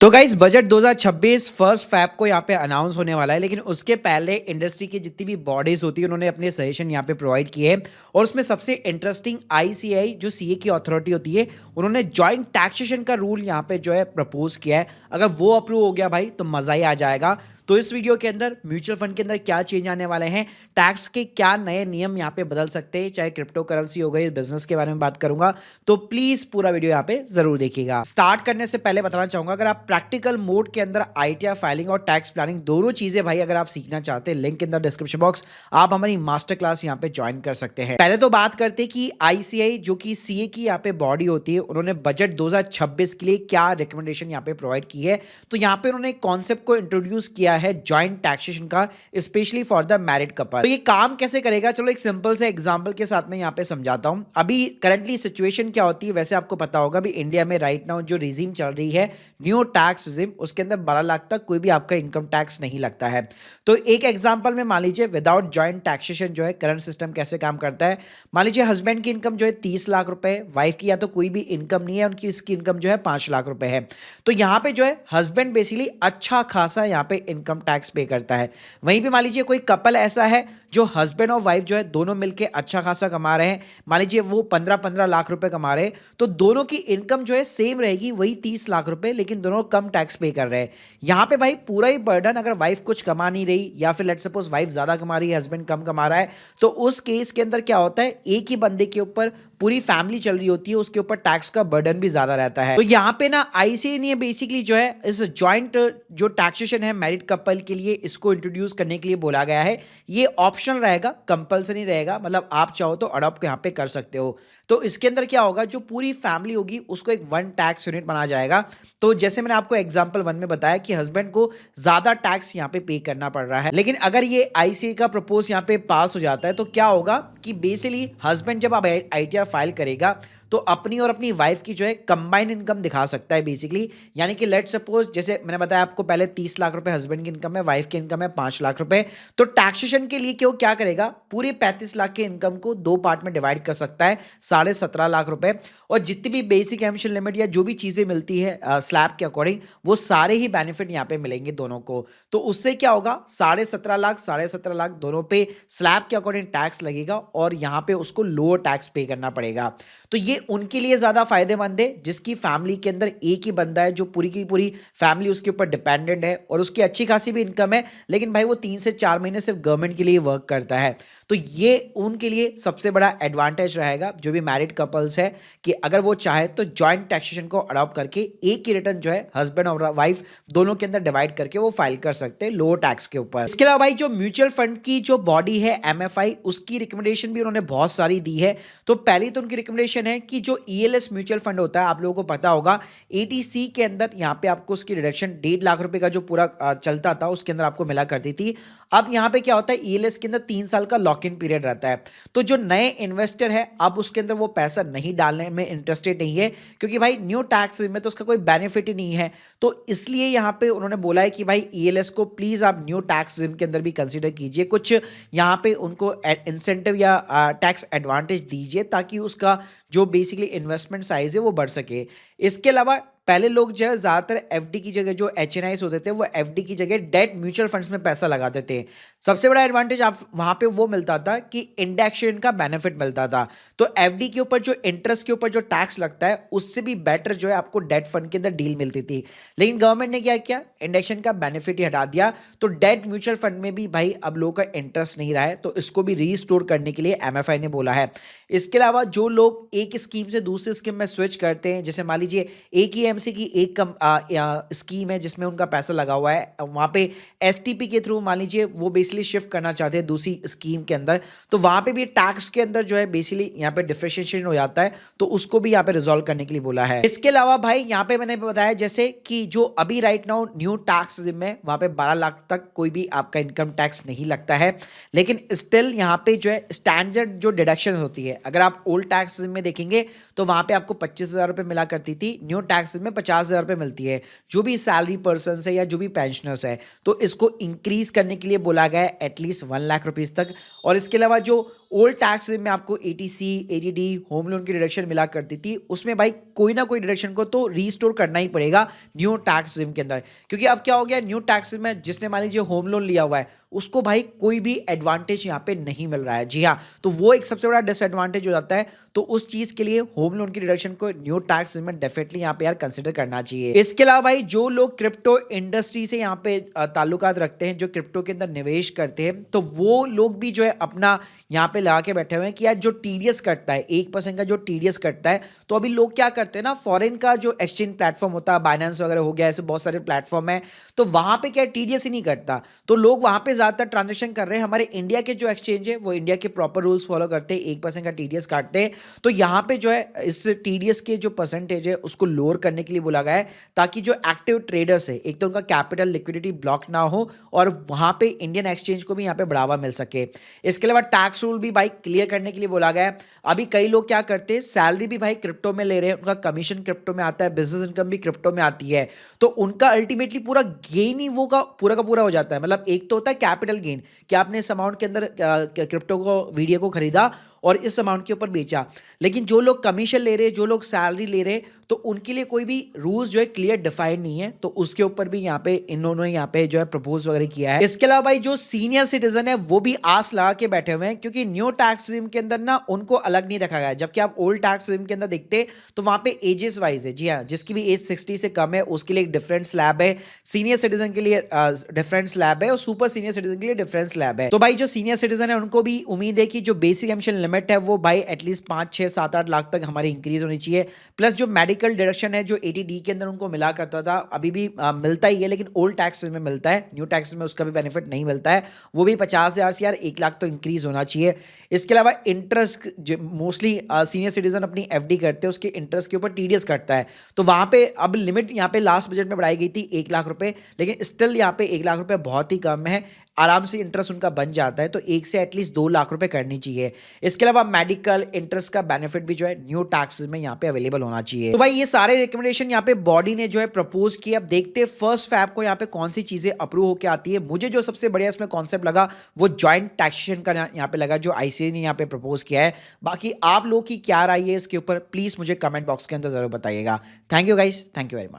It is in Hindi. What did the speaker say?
तो गाइस बजट 2026 फर्स्ट फैब को यहाँ पे अनाउंस होने वाला है, लेकिन उसके पहले इंडस्ट्री की जितनी भी बॉडीज होती है उन्होंने अपने सजेशन यहाँ पे प्रोवाइड किए हैं। और उसमें सबसे इंटरेस्टिंग आईसीआई जो सीए की अथॉरिटी होती है उन्होंने जॉइंट टैक्सेशन का रूल यहाँ पे जो है प्रपोज किया है। अगर वो अप्रूव हो गया भाई तो मजा ही आ जाएगा। तो इस वीडियो के अंदर म्यूचुअल फंड के अंदर क्या चेंज आने वाले हैं, टैक्स के क्या नए नियम यहाँ पे बदल सकते हैं, चाहे क्रिप्टो करेंसी हो गई, बिजनेस के बारे में बात करूंगा। तो प्लीज पूरा वीडियो यहाँ पे जरूर देखिएगा। स्टार्ट करने से पहले बताना चाहूंगा, अगर आप प्रैक्टिकल मोड के अंदर आईटीआर फाइलिंग और टैक्स प्लानिंग दोनों चीजें भाई अगर आप सीखना चाहते हैं, link in the description box, आप हमारी मास्टर क्लास यहाँ पे ज्वाइन कर सकते हैं। पहले तो बात करते हैं कि आईसीआई जो कि सीए की यहाँ पे बॉडी होती है, उन्होंने बजट 2026 के लिए क्या रिकमेंडेशन यहाँ पे प्रोवाइड की है। तो यहाँ पे उन्होंने एक कॉन्सेप्ट को इंट्रोड्यूस किया है जॉइंट टैक्सेशन का, specially for the married couple. तो ये काम कैसे करेगा, चलो एक सिंपल से एग्जांपल के साथ में यहाँ पे समझाता हूँ। अभी करंटली सिचुएशन क्या होती है, वैसे आपको पता होगा भी इंडिया में राइट नाउ जो रिजीम चल रही है, न्यू टैक्स रिजीम, उसके अंदर 12 लाख तक कोई भी आपका इनकम टैक्स नहीं लगता है। तो एक एग्जांपल में मान लीजिए विदाउट जॉइंट टैक्सेशन जो है करंट सिस्टम कैसे काम करता है। मान लीजिए हस्बैंड की इनकम जो है 30 लाख रुपए, वाइफ की या तो कोई भी इनकम नहीं है, उनकी इसकी इनकम जो है 5 लाख रुपए है। तो यहाँ पे जो है हस्बैंड बेसिकली अच्छा खासा यहाँ पे इनकम टैक्स पे करता है। वहीं पे मान लीजिए कोई कपल ऐसा है जो हस्बैंड और वाइफ जो है दोनों मिलके अच्छा खासा कमा रहे हैं, मान लीजिए वो 15-15 लाख रुपए कमा रहे हैं, तो दोनों की इनकम जो है सेम रहेगी, वही 30 लाख रुपए, लेकिन दोनों कम टैक्स पे कर रहे हैं। यहाँ पे भाई पूरा ही बर्डन अगर वाइफ कुछ कमा नहीं रही या फिर लेट्स सपोज वाइफ ज्यादा कमा रही है, हस्बैंड कम कमा रहा है, तो उस केस के अंदर क्या होता है, एक ही बंदे के ऊपर पूरी फैमिली चल रही होती है, उसके ऊपर टैक्स का बर्डन भी ज्यादा रहता है। तो यहाँ पे ना आईसीआई ने बेसिकली जो है इस जॉइंट जो टैक्सेशन है मैरिड कपल के लिए, इसको इंट्रोड्यूस करने के लिए बोला गया है। ये ऑप्शनल रहेगा, कंपल्सरी रहेगा, मतलब आप चाहो तो अडॉप्ट यहाँ पे कर सकते हो। तो इसके अंदर क्या होगा, जो पूरी फैमिली होगी उसको एक वन टैक्स यूनिट बनाया जाएगा। तो जैसे मैंने आपको एग्जांपल 1 में बताया कि हस्बैंड को ज्यादा टैक्स यहाँ पे करना पड़ रहा है, लेकिन अगर ये आईसीआई का प्रपोज यहाँ पे पास हो जाता है तो क्या होगा कि बेसिकली हस्बैंड जब अब आईटीआर फाइल करेगा तो अपनी और अपनी वाइफ की जो है कंबाइन इनकम दिखा सकता है बेसिकली। यानी कि लेट सपोज जैसे मैंने बताया आपको पहले 30 लाख रुपए हस्बैंड की इनकम है, वाइफ की इनकम है 5 लाख रुपए, तो टैक्सेशन के लिए क्यों क्या करेगा, पूरे 35 लाख के इनकम को 2 पार्ट में डिवाइड कर सकता है, 17.5 लाख रुपए, और जितनी भी बेसिक एमिशन लिमिट या जो भी चीजें मिलती है स्लैब के अकॉर्डिंग, वो सारे ही बेनिफिट यहाँ पे मिलेंगे दोनों को। तो उससे क्या होगा, 17.5 लाख दोनों पे स्लैब के अकॉर्डिंग टैक्स लगेगा और यहाँ पे उसको लोअर टैक्स पे करना पड़ेगा। तो ये उनके लिए ज्यादा फायदेमंद है जिसकी फैमिली के अंदर एक ही बंदा है, जो पूरी की पूरी फैमिली उसके ऊपर डिपेंडेंट है और उसकी अच्छी खासी भी इनकम है, लेकिन भाई वो 3 से 4 महीने सिर्फ गवर्नमेंट के लिए वर्क करता है। तो ये उनके लिए सबसे बड़ा एडवांटेज रहेगा, जो भी मैरिड कपल्स है, कि अगर वो चाहे तो जॉइंट टैक्सेशन को अडॉप्ट करके एक ही रिटर्न जो है हस्बैंड और वाइफ दोनों के अंदर डिवाइड करके वो फाइल कर सकते हैं लोअर टैक्स के ऊपर। इसके अलावा भाई जो म्यूचुअल फंड की जो बॉडी है एमएफआई, उसकी रिकमेंडेशन भी उन्होंने बहुत सारी दी है। तो पहली तो उनकी रिकमेंडेशन है कि जो ईएलएस म्यूचुअल फंड होता है, आप लोगों को पता होगा एटीसी के अंदर यहाँ पे आपको उसकी डिडक्शन 1.5 लाख रुपए का जो पूरा चलता था उसके अंदर आपको मिला करती थी। अब यहाँ पे क्या होता है, ईएलएस के अंदर 3 साल का लॉक इन पीरियड रहता है। तो जो नए इन्वेस्टर है अब उसके अंदर वो पैसा नहीं डालने में इंटरेस्टेड नहीं है, क्योंकि भाई न्यू टैक्स में तो उसका कोई बेनिफिट ही नहीं है। तो इसलिए यहाँ पे उन्होंने बोला है कि भाई ईएलएस को प्लीज आप न्यू टैक्स के अंदर भी कंसीडर कीजिए, कुछ यहाँ पे उनको इंसेंटिव या टैक्स एडवांटेज दीजिए ताकि उसका जो बेसिकली इन्वेस्टमेंट साइज है वो बढ़ सके। इसके अलावा पहले लोग जो है ज्यादातर एफडी की जगह, जो एचएनआईस होते थे, वो एफडी की जगह डेट म्यूचुअल फंड्स में पैसा लगाते थे। सबसे बड़ा एडवांटेज आप वहां पे वो मिलता था कि इंडेक्सेशन का बेनिफिट मिलता था। तो एफडी के ऊपर जो इंटरेस्ट के ऊपर जो टैक्स लगता है उससे भी बेटर जो है आपको डेट फंड के अंदर डील मिलती थी। लेकिन गवर्नमेंट ने क्या किया, इंडेक्सेशन का बेनिफिट ही हटा दिया। तो डेट म्यूचुअल फंड में भी भाई अब लोगों का इंटरेस्ट नहीं रहा है, तो इसको भी रीस्टोर करने के लिए एमएफआई ने बोला है। इसके अलावा जो लोग एक स्कीम से दूसरी स्कीम में स्विच करते हैं, जैसे मान लीजिए एक ही एमसी की एक स्कीम है जिसमें उनका पैसा लगा हुआ है, वहां पे एसटीपी के थ्रू मान लीजिए वो बेसिकली शिफ्ट करना चाहते हैं दूसरी स्कीम के अंदर, तो वहां पे भी टैक्स के अंदर जो है बेसिकली यहाँ पे डिफरेंशिएशन हो जाता है, तो उसको भी यहाँ पे रिजॉल्व करने के लिए बोला है। इसके अलावा भाई यहाँ पे मैंने बताया जैसे कि जो अभी राइट नाउ न्यू टैक्स में वहां पे 12 लाख तक कोई भी आपका इनकम टैक्स नहीं लगता है, लेकिन स्टिल यहाँ पे जो है स्टैंडर्ड जो डिडक्शन होती है, अगर आप ओल्ड टैक्स में देखेंगे तो वहां पे आपको 25,000 रुपए मिला करती थी, न्यू टैक्स में 50,000 रुपए मिलती है, जो भी सैलरी पर्सन है या जो भी पेंशनर्स है। तो इसको इंक्रीज करने के लिए बोला गया है एटलीस्ट 1 लाख रुपीज तक। और इसके अलावा जो ओल्ड टैक्स में आपको एटीसी, एडीडी, होम लोन की डिडक्शन मिला करती थी, उसमें भाई कोई ना कोई डिडक्शन को तो रीस्टोर करना ही पड़ेगा न्यू टैक्स के अंदर। क्योंकि अब क्या हो गया, न्यू टैक्स में जिसने मान लीजिए होम लोन लिया हुआ है उसको भाई कोई भी एडवांटेज यहाँ पे नहीं मिल रहा है। जी हाँ, तो वो एक सबसे बड़ा डिसएडवांटेज हो जाता है। तो उस चीज के लिए होम लोन की डिडक्शन को न्यू टैक्स में डेफिनेटली यहाँ पे यार कंसिडर करना चाहिए। इसके अलावा भाई जो लोग क्रिप्टो इंडस्ट्री से यहाँ पे ताल्लुकात रखते हैं, जो क्रिप्टो के अंदर निवेश करते हैं, तो वो लोग भी जो है अपना यहाँ पे लगा के बैठे हुए हैं कि यार जो टीडीएस कटता है 1% का, जो टीडीएस कटता है, तो अभी लोग क्या करते हैं ना, फॉरेन का जो एक्सचेंज प्लेटफॉर्म होता है, बाइनेंस वगैरह हो गया, ऐसे बहुत सारे प्लेटफॉर्म है, तो वहां पे क्या टीडीएस ही नहीं कटता, तो लोग वहां पे ज्यादातर ट्रांजेक्शन कर रहे हैं। हमारे इंडिया के जो एक्सचेंज है वो इंडिया के प्रॉपर रूल्स फॉलो करते हैं, 1% का टीडीएस काटते हैं। तो यहाँ पे जो है इस टीडीएस के जो परसेंटेज है उसको लोअर करने के लिए बोला गया है, ताकि जो एक्टिव ट्रेडर्स है एक तो उनका कैपिटल लिक्विडिटी ब्लॉक ना हो और वहां पे इंडियन एक्सचेंज को भी यहाँ पे बढ़ावा मिल सके। इसके अलावा टैक्स रूल भी भाई क्लियर करने के लिए बोला गया है। अभी कई लोग क्या करते हैं, सैलरी भी भाई क्रिप्टो में ले रहे हैं, उनका कमीशन क्रिप्टो में आता है, बिजनेस इनकम भी क्रिप्टो में आती है, तो उनका अल्टीमेटली पूरा गेन ही वो का पूरा हो जाता है। मतलब एक तो होता है कैपिटल गेन कि आपने इस अमाउंट के अंदर क्रिप्टो को, वीडियो को खरीदा और इस अमाउंट के ऊपर बेचा, लेकिन जो लोग कमीशन ले रहे हैं, जो लोग सैलरी ले रहे हैं, तो उनके लिए कोई भी रूल्स जो है क्लियर डिफाइन नहीं है, तो उसके ऊपर भी यहाँ पे इन्होंने यहाँ पे जो है प्रपोज वगैरह किया है। इसके अलावा भाई जो सीनियर सिटीजन है वो भी आस लगा के बैठे हुए हैं, क्योंकि न्यू टैक्स रिजीम के अंदर ना उनको अलग नहीं रखा गया है। जबकि आप ओल्ड टैक्स रिजीम के अंदर देखते तो वहां पे एजेस वाइज है। जी हाँ, जिसकी भी एज 60 से कम है उसके लिए एक डिफरेंट स्लैब है, सीनियर सिटीजन के लिए डिफरेंट स्लैब है और सुपर सीनियर सिटीजन के लिए डिफरेंट स्लैब है। तो भाई जो सीनियर सिटीजन है उनको भी उम्मीद है कि जो बेसिक एमिशन लिमिट है वो भाई एटलीस्ट 5, 6, 7, 8 लाख तक हमारी इंक्रीज होनी चाहिए। प्लस जो मेडिकल डिडक्शन है जो एटीडी के अंदर उनको मिला करता था, अभी भी मिलता ही है, लेकिन ओल्ड टैक्स में मिलता है, न्यू टैक्स में उसका भी बेनिफिट नहीं मिलता है, वो भी 50,000 से यार 1 लाख तो इंक्रीज होना चाहिए। इसके अलावा इंटरेस्ट जो मोस्टली सीनियर सिटीजन अपनी एफडी करते हैं उसके इंटरेस्ट के ऊपर टीडीएस कटता है, तो वहां पे अब लिमिट यहाँ पे लास्ट बजट में बढ़ाई गई थी 1 लाख रुपए, लेकिन स्टिल यहाँ पे 1 लाख रुपए बहुत ही कम है, आराम से इंटरेस्ट उनका बन जाता है, तो 1 से एटलीस्ट 2 लाख रुपए करनी चाहिए। इसके अलावा मेडिकल इंटरेस्ट का बेनिफिट भी जो है न्यू टैक्स में यहाँ पे अवेलेबल होना चाहिए। तो भाई ये सारे रिकमेंडेशन यहाँ पे बॉडी ने जो है प्रपोज किए। अब देखते हैं फर्स्ट फैब को यहाँ पे कौन सी चीजें अप्रूव होकर आती है। मुझे जो सबसे बढ़िया इसमें कॉन्सेप्ट लगा वो ज्वाइंट टैक्सेशन का यहाँ पे लगा, जो आईसीए ने यहाँ पे प्रपोज किया है। बाकी आप लोग की क्या राय है इसके ऊपर, प्लीज मुझे कमेंट बॉक्स के अंदर जरूर बताइएगा। Thank you guys, thank you very much.